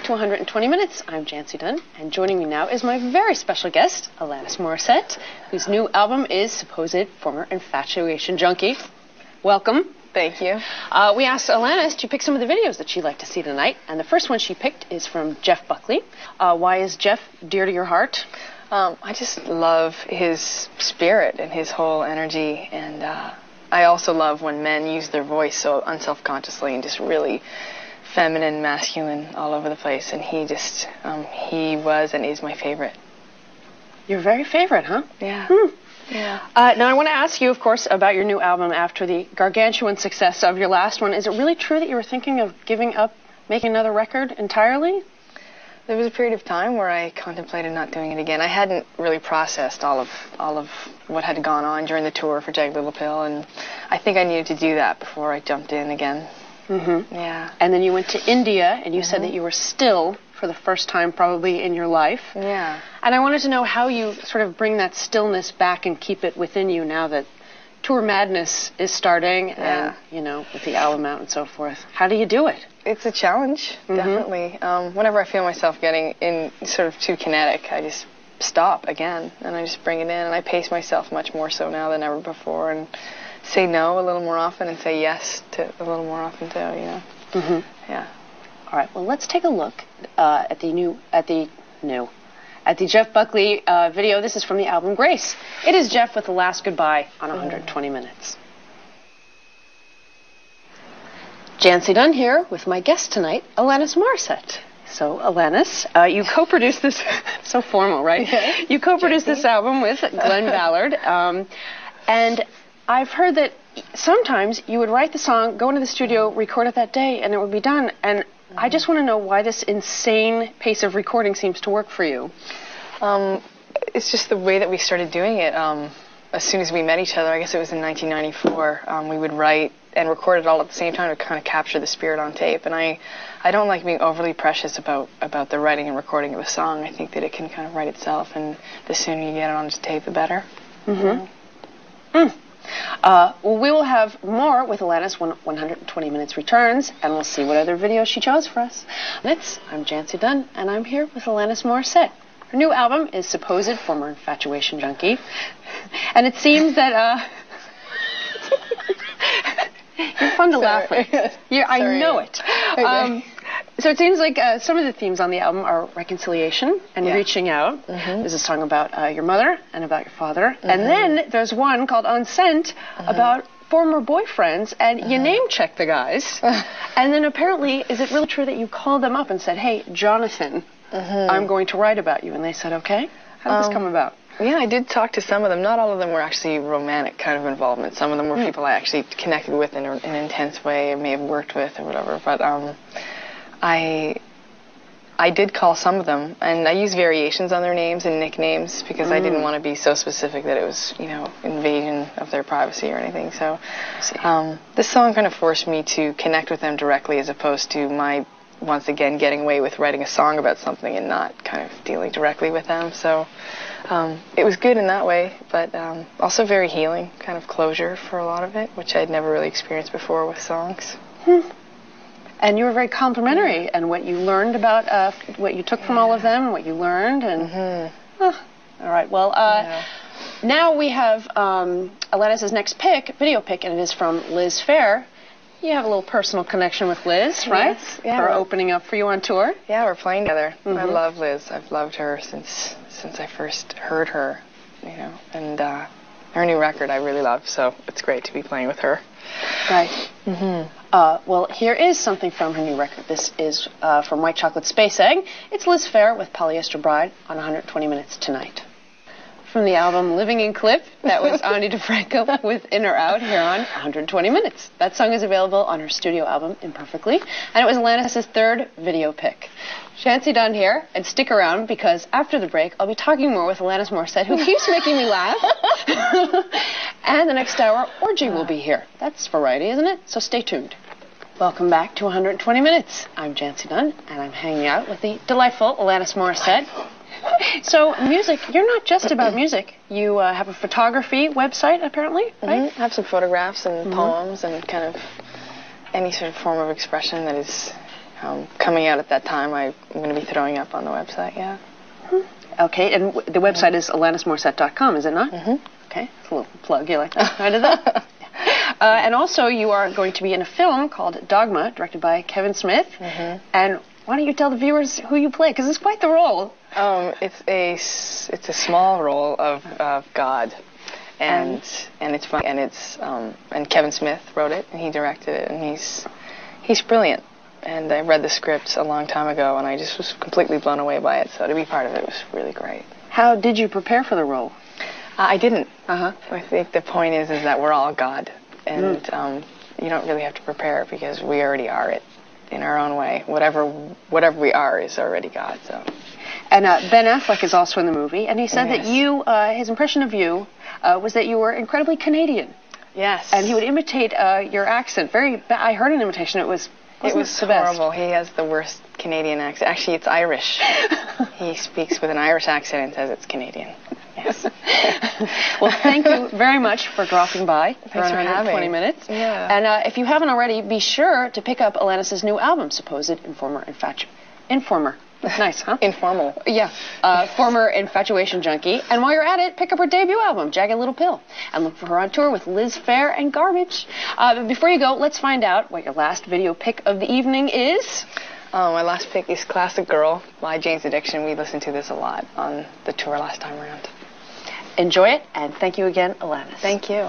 to 120 Minutes. I'm Jancy Dunn, and joining me now is my very special guest, Alanis Morissette, whose new album is Supposed Former Infatuation Junkie. Welcome. Thank you. We asked Alanis to pick some of the videos that she'd like to see tonight, and the first one she picked is from Jeff Buckley. Why is Jeff dear to your heart? I just love his spirit and his whole energy, and I also love when men use their voice so unselfconsciously and just really feminine, masculine, all over the place, and he just, he was and is my favorite. Your very favorite, huh? Yeah. Yeah. Now, I want to ask you, of course, about your new album after the gargantuan success of your last one. Is it really true that you were thinking of giving up making another record entirely? There was a period of time where I contemplated not doing it again. I hadn't really processed all of what had gone on during the tour for Jagged Little Pill, and I think I needed to do that before I jumped in again. Mm-hmm. Yeah. And then you went to India, and you said that you were still, for the first time probably in your life. Yeah. And I wanted to know how you sort of bring that stillness back and keep it within you now that tour madness is starting and, you know, with the album out and so forth. How do you do it? It's a challenge, definitely. Whenever I feel myself getting in sort of too kinetic, I just stop again, and I just bring it in, and I pace myself much more so now than ever before, and say no a little more often and say yes to a little more often too, you know. Yeah. All right. Well, let's take a look at the Jeff Buckley video. This is from the album Grace. It is Jeff with The Last Goodbye on 120 Minutes. Jancy Dunn here with my guest tonight, Alanis Morissette. So, Alanis, you co-produced this, so formal, right? Yeah. You co-produced this album with Glenn Ballard, and I've heard that sometimes you would write the song, go into the studio, record it that day, and it would be done. And I just want to know why this insane pace of recording seems to work for you. It's just the way that we started doing it. As soon as we met each other, I guess it was in 1994, we would write and record it all at the same time to kind of capture the spirit on tape. And I don't like being overly precious about the writing and recording of a song. I think that it can kind of write itself, and the sooner you get it onto tape, the better. Well, we will have more with Alanis when 120 Minutes returns, and we'll see what other videos she chose for us. I'm Jancy Dunn, and I'm here with Alanis Morissette. Her new album is Supposed Former Infatuation Junkie, and it seems that you're fun to laugh with. I know it. Okay. So it seems like some of the themes on the album are reconciliation and reaching out. There's a song about your mother and about your father. And then there's one called Unsent about former boyfriends, and you name-check the guys. And then apparently, is it really true that you called them up and said, hey, Jonathan, I'm going to write about you? And they said, okay. How did this come about? Yeah, I did talk to some of them. Not all of them were actually romantic kind of involvement. Some of them were people I actually connected with in an intense way or may have worked with or whatever. But I did call some of them, and I used variations on their names and nicknames because I didn't want to be so specific that it was, you know, invasion of their privacy or anything. So this song kind of forced me to connect with them directly as opposed to my, once again, getting away with writing a song about something and not kind of dealing directly with them. So it was good in that way, but also very healing, kind of closure for a lot of it, which I'd never really experienced before with songs. And you were very complimentary, and what you learned about, what you took from all of them, what you learned, and... all right, well, now we have Alanis' next video pick, and it is from Liz Phair. You have a little personal connection with Liz, right? Yes, yeah. For opening up for you on tour. Yeah, we're playing together. I love Liz. I've loved her since I first heard her, you know, and her new record I really love, so it's great to be playing with her. Right. Well, here is something from her new record. This is from White Chocolate Space Egg. It's Liz Phair with Polyester Bride on 120 Minutes tonight. From the album Living in Clip, that was Ani DeFranco with In or Out here on 120 Minutes. That song is available on her studio album Imperfectly, and it was Alanis' third video pick. Jancy Dunn here, and stick around because after the break I'll be talking more with Alanis Morissette, who keeps making me laugh. And the next hour, Orgy will be here. That's variety, isn't it? So stay tuned. Welcome back to 120 Minutes. I'm Jancy Dunn, and I'm hanging out with the delightful Alanis Morissette. So, music, you're not just about music. You have a photography website, apparently, right? I have some photographs and poems and kind of any sort of form of expression that is coming out at that time. I'm going to be throwing up on the website, yeah. Okay, and the website is alanismorissette.com, is it not? Okay, it's a little plug. You like that? I did that. And also, you are going to be in a film called Dogma, directed by Kevin Smith. And why don't you tell the viewers who you play? Because it's quite the role. It's a small role of God, and it's fun. And it's and Kevin Smith wrote it, and he directed it, and he's brilliant. And I read the script a long time ago, and I just was completely blown away by it. So to be part of it was really great. How did you prepare for the role? I didn't. I think the point is that we're all God, and you don't really have to prepare because we already are it in our own way. Whatever we are is already God. So. And Ben Affleck is also in the movie, and he said that you, his impression of you, was that you were incredibly Canadian. Yes. And he would imitate your accent. I heard an imitation. It was horrible. He has the worst Canadian accent. Actually, it's Irish. He speaks with an Irish accent and says it's Canadian. Yes. Well, thank you very much for dropping by. Thanks for having 20 minutes. Yeah. And if you haven't already, be sure to pick up Alanis' new album, Supposed Informer. Nice, huh? Informal. Yeah. Former infatuation junkie. And while you're at it, pick up her debut album, Jagged Little Pill. And look for her on tour with Liz Phair and Garbage. But before you go, let's find out what your last video pick of the evening is. My last pick is Classic Girl by Jane's Addiction. We listened to this a lot on the tour last time around. Enjoy it, and thank you again, Alanis. Thank you.